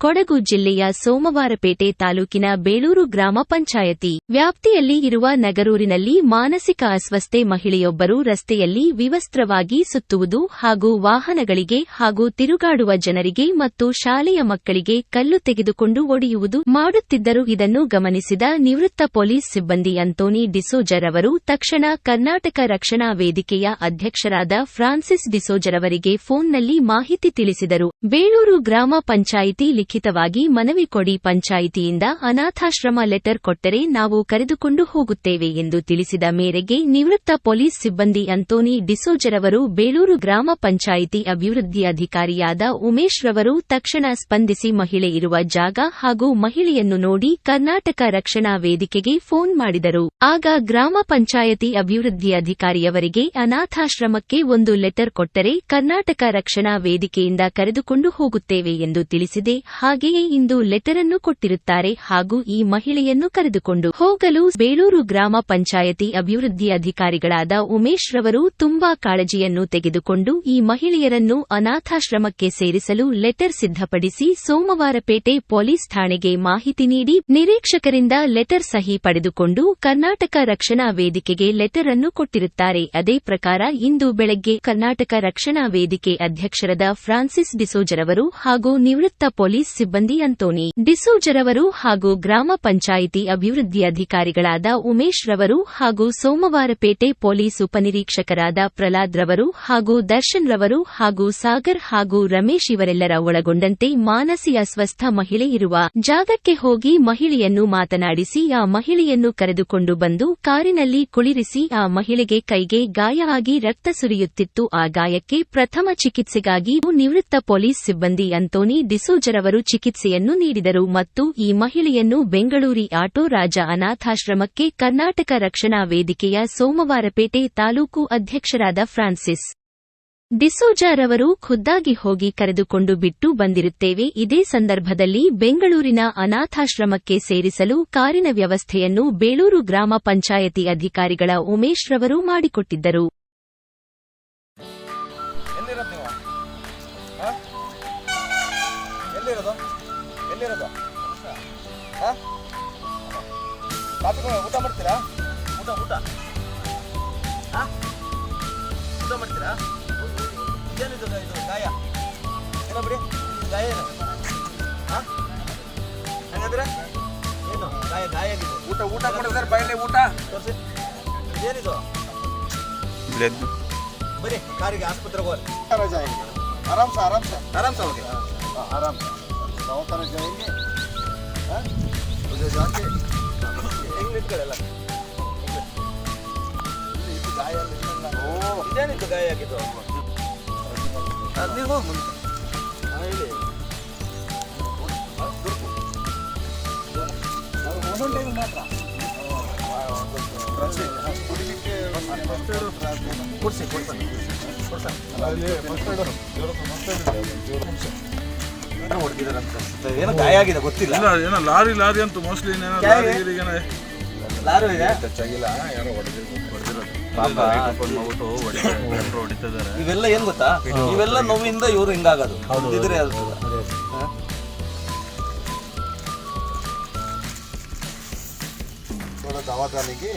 ಕೊಡಗು ಜಿಲ್ಲೆಯ ಸೋಮವಾರಪೇಟೆ ತಾಲೂಕಿನ ಬೇಳೂರು ಗ್ರಾಮ ಪಂಚಾಯತಿ ವ್ಯಾಪ್ತಿಯಲ್ಲಿ ಇರುವ ನಗರೂರಿನಲ್ಲಿ ಮಾನಸಿಕ ಅಸ್ವಸ್ಥೆ ಮಹಿಳೆಯೊಬ್ಬರು ರಸ್ತೆಯಲ್ಲಿ ವಿವಸ್ತ್ರವಾಗಿ ಸುತ್ತುವುದು ಹಾಗೂ ವಾಹನಗಳಿಗೆ ಹಾಗೂ ತಿರುಗಾಡುವ ಜನರಿಗೆ ಮತ್ತು ಶಾಲೆಯ ಮಕ್ಕಳಿಗೆ ಕಲ್ಲು ತೆಗೆದುಕೊಂಡು ಒಡೆಯುವುದು ಮಾಡುತ್ತಿದ್ದರು. ಇದನ್ನು ಗಮನಿಸಿದ ನಿವೃತ್ತ ಪೊಲೀಸ್ ಸಿಬ್ಬಂದಿ ಅಂತೋನಿ ಡಿಸೋಜರವರು ತಕ್ಷಣ ಕರ್ನಾಟಕ ರಕ್ಷಣಾ ವೇದಿಕೆಯ ಅಧ್ಯಕ್ಷರಾದ ಫ್ರಾನ್ಸಿಸ್ ಡಿಸೋಜರವರಿಗೆ ಫೋನ್ನಲ್ಲಿ ಮಾಹಿತಿ ತಿಳಿಸಿದರು. ಬೇಳೂರು ಗ್ರಾಮ ಪಂಚಾಯಿತಿ ಲಿಖಿತವಾಗಿ ಮನವಿ ಕೊಡಿ, ಪಂಚಾಯಿತಿಯಿಂದ ಅನಾಥಾಶ್ರಮ ಲೆಟರ್ ಕೊಟ್ಟರೆ ನಾವು ಕರೆದುಕೊಂಡು ಹೋಗುತ್ತೇವೆ ಎಂದು ತಿಳಿಸಿದ ಮೇರೆಗೆ ನಿವೃತ್ತ ಪೊಲೀಸ್ ಸಿಬ್ಬಂದಿ ಅಂತೋನಿ ಡಿಸೋಜರವರು ಬೇಳೂರು ಗ್ರಾಮ ಪಂಚಾಯಿತಿ ಅಭಿವೃದ್ಧಿ ಅಧಿಕಾರಿಯಾದ ಉಮೇಶ್ ರವರು ತಕ್ಷಣ ಸ್ಪಂದಿಸಿ ಮಹಿಳೆ ಇರುವ ಜಾಗ ಹಾಗೂ ಮಹಿಳೆಯನ್ನು ನೋಡಿ ಕರ್ನಾಟಕ ರಕ್ಷಣಾ ವೇದಿಕೆಗೆ ಫೋನ್ ಮಾಡಿದರು. ಆಗ ಗ್ರಾಮ ಪಂಚಾಯಿತಿ ಅಭಿವೃದ್ಧಿ ಅಧಿಕಾರಿಯವರಿಗೆ ಅನಾಥಾಶ್ರಮಕ್ಕೆ ಒಂದು ಲೆಟರ್ ಕೊಟ್ಟರೆ ಕರ್ನಾಟಕ ರಕ್ಷಣಾ ವೇದಿಕೆಯಿಂದ ಕರೆದುಕೊಂಡು ಹೋಗುತ್ತೇವೆ ಎಂದು ತಿಳಿಸಿದೆ. ಹಾಗೆಯೇ ಇಂದು ಲೆಟರ್ ಅನ್ನು ಕೊಟ್ಟಿರುತ್ತಾರೆ ಹಾಗೂ ಈ ಮಹಿಳೆಯನ್ನು ಕರೆದುಕೊಂಡು ಹೋಗಲು ಬೇಳೂರು ಗ್ರಾಮ ಪಂಚಾಯಿತಿ ಅಭಿವೃದ್ಧಿ ಅಧಿಕಾರಿಗಳಾದ ಉಮೇಶ್ ರವರು ತುಂಬಾ ಕಾಳಜಿಯನ್ನು ತೆಗೆದುಕೊಂಡು ಈ ಮಹಿಳೆಯರನ್ನು ಅನಾಥಾಶ್ರಮಕ್ಕೆ ಸೇರಿಸಲು ಲೆಟರ್ ಸಿದ್ಧಪಡಿಸಿ ಸೋಮವಾರಪೇಟೆ ಪೊಲೀಸ್ ಠಾಣೆಗೆ ಮಾಹಿತಿ ನೀಡಿ ನಿರೀಕ್ಷಕರಿಂದ ಲೆಟರ್ ಸಹಿ ಪಡೆದುಕೊಂಡು ಕರ್ನಾಟಕ ರಕ್ಷಣಾ ವೇದಿಕೆಗೆ ಲೆಟರ್ ಅನ್ನು ಕೊಟ್ಟಿರುತ್ತಾರೆ. ಅದೇ ಪ್ರಕಾರ ಇಂದು ಬೆಳಗ್ಗೆ ಕರ್ನಾಟಕ ರಕ್ಷಣಾ ವೇದಿಕೆ ಅಧ್ಯಕ್ಷರಾದ ಫ್ರಾನ್ಸಿಸ್ ಡಿಸೋಜರವರು ಹಾಗೂ ನಿವೃತ್ತ ಪೊಲೀಸ್ ಸಿಬ್ಬಂದಿ ಅಂತೋನಿ ಡಿಸೋಜರವರು ಹಾಗೂ ಗ್ರಾಮ ಪಂಚಾಯಿತಿ ಅಭಿವೃದ್ಧಿ ಅಧಿಕಾರಿಗಳಾದ ಉಮೇಶ್ ರವರು ಹಾಗೂ ಸೋಮವಾರಪೇಟೆ ಪೊಲೀಸ್ ಉಪನಿರೀಕ್ಷಕರಾದ ಪ್ರಹ್ಲಾದ್ ರವರು ಹಾಗೂ ದರ್ಶನ್ ರವರು ಹಾಗೂ ಸಾಗರ್ ಹಾಗೂ ರಮೇಶ್ ಇವರೆಲ್ಲರ ಒಳಗೊಂಡಂತೆ ಮಾನಸಿಕ ಅಸ್ವಸ್ಥ ಮಹಿಳೆ ಇರುವ ಜಾಗಕ್ಕೆ ಹೋಗಿ ಮಹಿಳೆಯನ್ನು ಮಾತನಾಡಿಸಿ ಆ ಮಹಿಳೆಯನ್ನು ಕರೆದುಕೊಂಡು ಬಂದು ಕಾರಿನಲ್ಲಿ ಕುಳ್ಳಿರಿಸಿ ಆ ಮಹಿಳೆಗೆ ಕೈಗೆ ಗಾಯ ಆಗಿ ರಕ್ತ ಸುರಿಯುತ್ತಿತ್ತು. ಆ ಗಾಯಕ್ಕೆ ಪ್ರಥಮ ಚಿಕಿತ್ಸೆಗಾಗಿ ನಿವೃತ್ತ ಪೊಲೀಸ್ ಸಿಬ್ಬಂದಿ ಅಂತೋನಿ ಡಿಸೋಜರವರು ಚಿಕಿತ್ಸೆಯನ್ನು ನೀಡಿದರು ಮತ್ತು ಈ ಮಹಿಳೆಯನ್ನು ಬೆಂಗಳೂರಿ ಆಟೋ ರಾಜ ಅನಾಥಾಶ್ರಮಕ್ಕೆ ಕರ್ನಾಟಕ ರಕ್ಷಣಾ ವೇದಿಕೆಯ ಸೋಮವಾರಪೇಟೆ ತಾಲೂಕು ಅಧ್ಯಕ್ಷರಾದ ಫ್ರಾನ್ಸಿಸ್ ಡಿಸೋಜರವರು ಖುದ್ದಾಗಿ ಹೋಗಿ ಕರೆದುಕೊಂಡು ಬಿಟ್ಟು ಬಂದಿರುತ್ತೇವೆ. ಇದೇ ಸಂದರ್ಭದಲ್ಲಿ ಬೆಂಗಳೂರಿನ ಅನಾಥಾಶ್ರಮಕ್ಕೆ ಸೇರಿಸಲು ಕಾರಿನ ವ್ಯವಸ್ಥೆಯನ್ನು ಬೇಳೂರು ಗ್ರಾಮ ಪಂಚಾಯಿತಿ ಅಧಿಕಾರಿಗಳ ಉಮೇಶ್ ರವರು ಮಾಡಿಕೊಟ್ಟಿದ್ದರು. ಊಟ ಮಾಡ್ತೀರಾ? ಊಟ ಊಟ ಊಟ ಮಾಡ್ತೀರಾ? ಏನಿದು ಇದು ಗಾಯ ಏನೋ ಬಿಡಿ, ಗಾಯ ಏನು ಹಂಗಂದ್ರೆ ಏನು ಗಾಯ ಗಾಯ ಆಗಿದೆ. ಊಟ ಊಟ ಕೊಡಿದ್ರೆ ಬಾಯಲ್ಲಿ ಊಟ ತೋರಿಸಿ. ಏನಿದು ಬರೀ ಕಾರಿಗೆ ಆಸ್ಪತ್ರೆಗೆ ಹೋಗಿ ಆರಾಮ್ ಸ ಆರಾಮ್ ಸ ಆರಾಮ್ ಸ ಹೋಗಿ ಆರಾಮ್ ದವಾಖಾನೆ ಜಾएंगे मुझे जाके इंग्लिश करेला ಇದು ಗಾಯ ಓ ಇದೇನಿದು ಗಾಯ ಆಗಿದ್ದು? ನೀವು ಮುಂದೆ ಹೇಳಿ ಒಂದೊಂದು ಟೈಮ್ ಮಾತ್ರ ಕೊಡ್ಸಿ ಕೊಡ್ಸೋಣ ಏನೋ ಗಾಯ ಆಗಿದೆ ಗೊತ್ತಿಲ್ಲ. ಏನೋ ಲಾರಿ ಲಾರಿ ಅಂತ ಮೋಸ್ಟ್ಲಿ ಲಾರಿ ಇದೆ ಇವೆಲ್ಲ ಏನ್ ಗೊತ್ತಾ, ಇವೆಲ್ಲ ನೋವಿಂದ ಇವರು ಹಿಂಗಾಗೋದು ಇದ್ರೆ ದವಾಖಾನೆಗೆ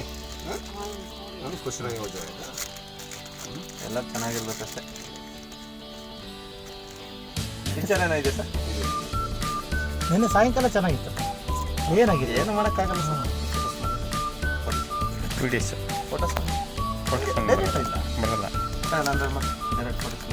ಖುಷಿಯಾಗಿ ಹೋದ ಎಲ್ಲ ಚೆನ್ನಾಗಿರ್ಬೇಕಷ್ಟೇ. ಪಿಕ್ಚರ್ ಏನಾಗಿದೆ ಸರ್? ನಿನ್ನೆ ಸಾಯಂಕಾಲ ಚೆನ್ನಾಗಿತ್ತು. ಏನಾಗಿದೆ? ಏನು ಮಾಡೋಕ್ಕಾಗಲ್ಲ ಸರ್. ವಿಡಿಯೋಸ್ ಫೋಟೋಸ್ ಬರಲ್ಲ ಡೈರೆಕ್ಟ್ ಫೋಟೋಸ್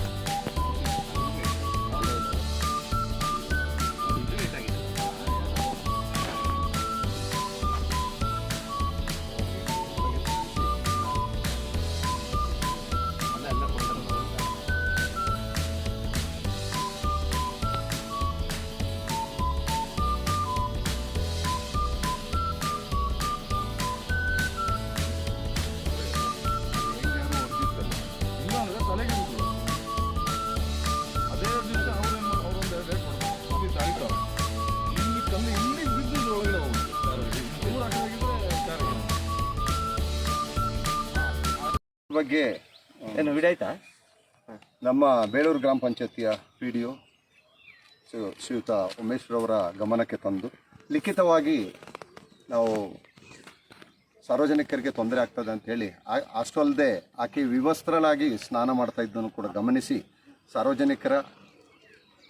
ಬಗ್ಗೆ ಏನು ವಿಡಿಯೋ ಆಯ್ತಾ? ನಮ್ಮ ಬೇಳೂರು ಗ್ರಾಮ ಪಂಚಾಯತಿಯ PDO ಶ್ರೀಯುತ ಉಮೇಶ್ರವರ ಗಮನಕ್ಕೆ ತಂದು ಲಿಖಿತವಾಗಿ ನಾವು ಸಾರ್ವಜನಿಕರಿಗೆ ತೊಂದರೆ ಆಗ್ತದೆ ಅಂತ ಹೇಳಿ ಅಷ್ಟು ಅಲ್ಲದೆ ಆಕೆ ವಿವಸ್ತ್ರಳಾಗಿ ಸ್ನಾನ ಮಾಡ್ತಾ ಇದ್ದನ್ನು ಕೂಡ ಗಮನಿಸಿ ಸಾರ್ವಜನಿಕರ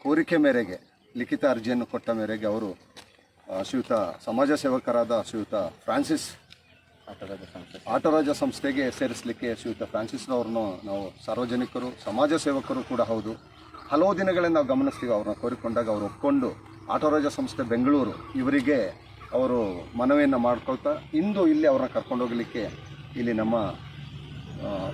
ಕೋರಿಕೆ ಮೇರೆಗೆ ಲಿಖಿತ ಅರ್ಜಿಯನ್ನು ಕೊಟ್ಟ ಮೇರೆಗೆ ಅವರು ಶ್ರೀಯುತ ಸಮಾಜ ಸೇವಕರಾದ ಶ್ರೀಯುತ ಫ್ರಾನ್ಸಿಸ್ ಆಟೋರಾಜ ಸಂಸ್ಥೆಗೆ ಸೇರಿಸಲಿಕ್ಕೆ ಶ್ರೀಯುತ ಫ್ರಾನ್ಸಿಸ್ನವ್ರನ್ನು ನಾವು ಸಾರ್ವಜನಿಕರು ಸಮಾಜ ಸೇವಕರು ಕೂಡ ಹೌದು. ಹಲವು ದಿನಗಳಿಂದ ನಾವು ಗಮನಿಸ್ತೀವಿ. ಅವ್ರನ್ನ ಕೋರಿಕೊಂಡಾಗ ಅವರು ಒಪ್ಕೊಂಡು ಆಟೋರಾಜ ಸಂಸ್ಥೆ ಬೆಂಗಳೂರು ಇವರಿಗೆ ಅವರು ಮನವಿಯನ್ನು ಮಾಡ್ಕೊಳ್ತಾ ಇಂದು ಇಲ್ಲಿ ಅವ್ರನ್ನ ಕರ್ಕೊಂಡೋಗಲಿಕ್ಕೆ ಇಲ್ಲಿ ನಮ್ಮ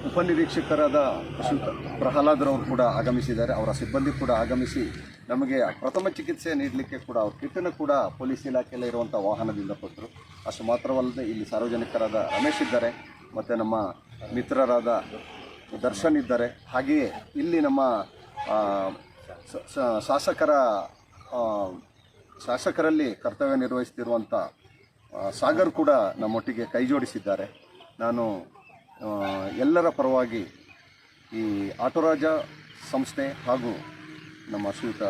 ಉಪನಿರೀಕ್ಷಕರಾದ ಶ್ರೀಯುತ ಪ್ರಹ್ಲಾದ್ರವರು ಕೂಡ ಆಗಮಿಸಿದ್ದಾರೆ. ಅವರ ಸಿಬ್ಬಂದಿ ಕೂಡ ಆಗಮಿಸಿ ನಮಗೆ ಪ್ರಥಮ ಚಿಕಿತ್ಸೆ ನೀಡಲಿಕ್ಕೆ ಕೂಡ ಅವ್ರ ಕಿಟ್ಟನ್ನು ಕೂಡ ಪೊಲೀಸ್ ಇಲಾಖೆಯಲ್ಲಿ ಇರುವಂಥ ವಾಹನದಿಂದ ಕೊಟ್ಟರು. ಅಷ್ಟು ಮಾತ್ರವಲ್ಲದೆ ಇಲ್ಲಿ ಸಾರ್ವಜನಿಕರಾದ ರಮೇಶ್ ಇದ್ದಾರೆ, ಮತ್ತು ನಮ್ಮ ಮಿತ್ರರಾದ ದರ್ಶನ್ ಇದ್ದಾರೆ. ಹಾಗೆಯೇ ಇಲ್ಲಿ ನಮ್ಮ ಶಾಸಕರಲ್ಲಿ ಕರ್ತವ್ಯ ನಿರ್ವಹಿಸ್ತಿರುವಂಥ ಸಾಗರ್ ಕೂಡ ನಮ್ಮೊಟ್ಟಿಗೆ ಕೈ ಜೋಡಿಸಿದ್ದಾರೆ. ನಾನು ಎಲ್ಲರ ಪರವಾಗಿ ಈ ಆಟೋರಾಜ ಸಂಸ್ಥೆ ಹಾಗೂ ನಮ್ಮ ಶ್ರೀಯುತ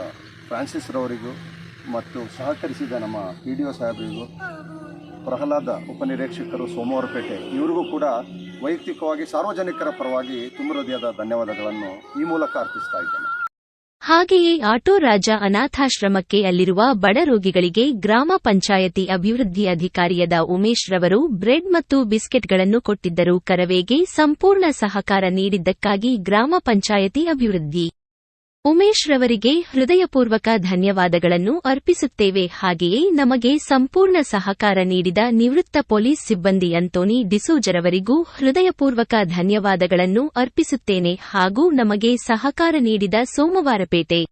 ಫ್ರಾನ್ಸಿಸ್ ರವರಿಗೂ ಮತ್ತು ಸಹಕರಿಸಿದ ನಮ್ಮ PDO ಸಾಹೇಬರಿಗೂ, ಪ್ರಹ್ಲಾದ ಉಪನಿರೀಕ್ಷಕರು ಸೋಮವಾರಪೇಟೆ ಇವರಿಗೂ ಕೂಡ ವೈಯಕ್ತಿಕವಾಗಿ ಸಾರ್ವಜನಿಕರ ಪರವಾಗಿ ತುಂಬ ಹೃದಯದ ಧನ್ಯವಾದಗಳನ್ನು ಈ ಮೂಲಕ ಅರ್ಪಿಸ್ತಾ ಇದ್ದೇನೆ. ಹಾಗೆಯೇ ಆಟೋ ರಾಜ ಅನಾಥಾಶ್ರಮಕ್ಕೆ ಅಲ್ಲಿರುವ ಬಡ ರೋಗಿಗಳಿಗೆ ಗ್ರಾಮ ಪಂಚಾಯತಿ ಅಭಿವೃದ್ಧಿ ಅಧಿಕಾರಿಯಾದ ಉಮೇಶ್ ರವರು ಬ್ರೆಡ್ ಮತ್ತು ಬಿಸ್ಕೆಟ್ಗಳನ್ನು ಕೊಟ್ಟಿದ್ದರು. ಕರವೇಗೆ ಸಂಪೂರ್ಣ ಸಹಕಾರ ನೀಡಿದ್ದಕ್ಕಾಗಿ ಗ್ರಾಮ ಪಂಚಾಯತಿ ಅಭಿವೃದ್ಧಿ ಉಮೇಶ್ ರವರಿಗೆ ಹೃದಯಪೂರ್ವಕ ಧನ್ಯವಾದಗಳನ್ನು ಅರ್ಪಿಸುತ್ತೇವೆ. ಹಾಗೆಯೇ ನಮಗೆ ಸಂಪೂರ್ಣ ಸಹಕಾರ ನೀಡಿದ ನಿವೃತ್ತ ಪೊಲೀಸ್ ಸಿಬ್ಬಂದಿ ಅಂತೋನಿ ಡಿಸೋಜರವರಿಗೂ ಹೃದಯಪೂರ್ವಕ ಧನ್ಯವಾದಗಳನ್ನು ಅರ್ಪಿಸುತ್ತೇನೆ. ಹಾಗೂ ನಮಗೆ ಸಹಕಾರ ನೀಡಿದ ಸೋಮವಾರಪೇಟೆ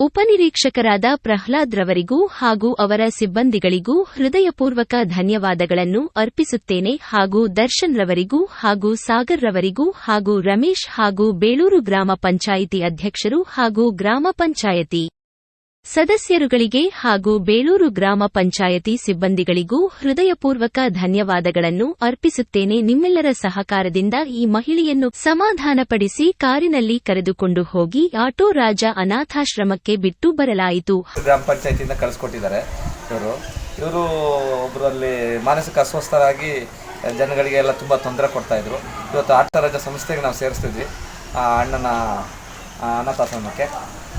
ಉಪನಿರೀಕ್ಷಕರಾದ ಪ್ರಹ್ಲಾದ್ ರವರಿಗೂ ಹಾಗೂ ಅವರ ಸಿಬ್ಬಂದಿಗಳಿಗೂ ಹೃದಯಪೂರ್ವಕ ಧನ್ಯವಾದಗಳನ್ನು ಅರ್ಪಿಸುತ್ತೇನೆ. ಹಾಗೂ ದರ್ಶನ್ ರವರಿಗೂ ಹಾಗೂ ಸಾಗರ್ ರವರಿಗೂ ಹಾಗೂ ರಮೇಶ್ ಹಾಗೂ ಬೇಳೂರು ಗ್ರಾಮ ಪಂಚಾಯಿತಿ ಅಧ್ಯಕ್ಷರು ಹಾಗೂ ಗ್ರಾಮ ಪಂಚಾಯತಿ ಸದಸ್ಯರುಗಳಿಗೆ ಹಾಗೂ ಬೇಳೂರು ಗ್ರಾಮ ಪಂಚಾಯತಿ ಸಿಬ್ಬಂದಿಗಳಿಗೂ ಹೃದಯಪೂರ್ವಕ ಧನ್ಯವಾದಗಳನ್ನು ಅರ್ಪಿಸುತ್ತೇನೆ. ನಿಮ್ಮೆಲ್ಲರ ಸಹಕಾರದಿಂದ ಈ ಮಹಿಳೆಯನ್ನು ಸಮಾಧಾನಪಡಿಸಿ ಕಾರಿನಲ್ಲಿ ಕರೆದುಕೊಂಡು ಹೋಗಿ ಆಟೋ ರಾಜ ಅನಾಥಾಶ್ರಮಕ್ಕೆ ಬಿಟ್ಟು ಬರಲಾಯಿತು. ಗ್ರಾಮ ಪಂಚಾಯತಿಯಿಂದ ಕಳಿಸ್ಕೊಟ್ಟಿದ್ದಾರೆ. ಇವರು ಒಬ್ಬರಲ್ಲಿ ಮಾನಸಿಕ ಅಸ್ವಸ್ಥರಾಗಿ ಜನಗಳಿಗೆ ಎಲ್ಲ ತುಂಬ ತೊಂದರೆ ಕೊಡ್ತಾ ಇದ್ರು. ಇವತ್ತು ಆಟೋ ರಾಜ ಸಂಸ್ಥೆಗೆ ನಾವು ಸೇರಿಸ್ತಿದ್ವಿ ಅಣ್ಣನ ಅನಾಥಾಶ್ರಮಕ್ಕೆ.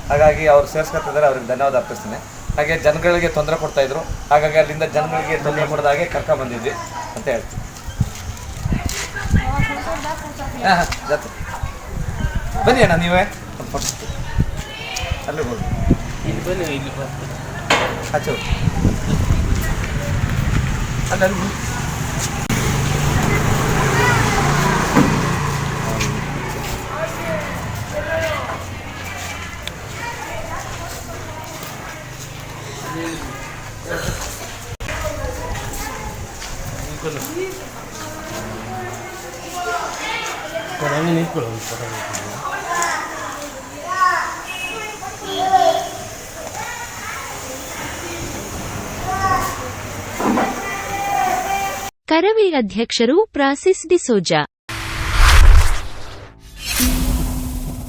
ಹಾಗಾಗಿ ಅವರು ಸೇರಿಸ್ಕೊತಿದ್ದಾರೆ, ಅವ್ರಿಗೆ ಧನ್ಯವಾದ ಅರ್ಪಿಸ್ತೀನಿ. ಹಾಗೆ ಜನಗಳಿಗೆ ತೊಂದರೆ ಕೊಡ್ತಾಯಿದ್ರು, ಹಾಗಾಗಿ ಅಲ್ಲಿಂದ ಜನಗಳಿಗೆ ತೊಂದರೆ ಕೊಡೋದಾಗೆ ಕರ್ಕೊಂಡ್ಬಂದಿದ್ವಿ ಅಂತ ಹೇಳ್ತೀವಿ. ಜೊತೆ ಬನ್ನಿ ಅಣ್ಣ, ನೀವೇ ಅಲ್ಲಿ ಹೋಗಿ ಇಲ್ಲಿ ಬನ್ನಿ, ಇಲ್ಲಿ ಆಚೆ ಅಲ್ಲಿ ಕರವೇ ಅಧ್ಯಕ್ಷರು ಫ್ರಾನ್ಸಿಸ್ ಡಿಸೋಜಾ.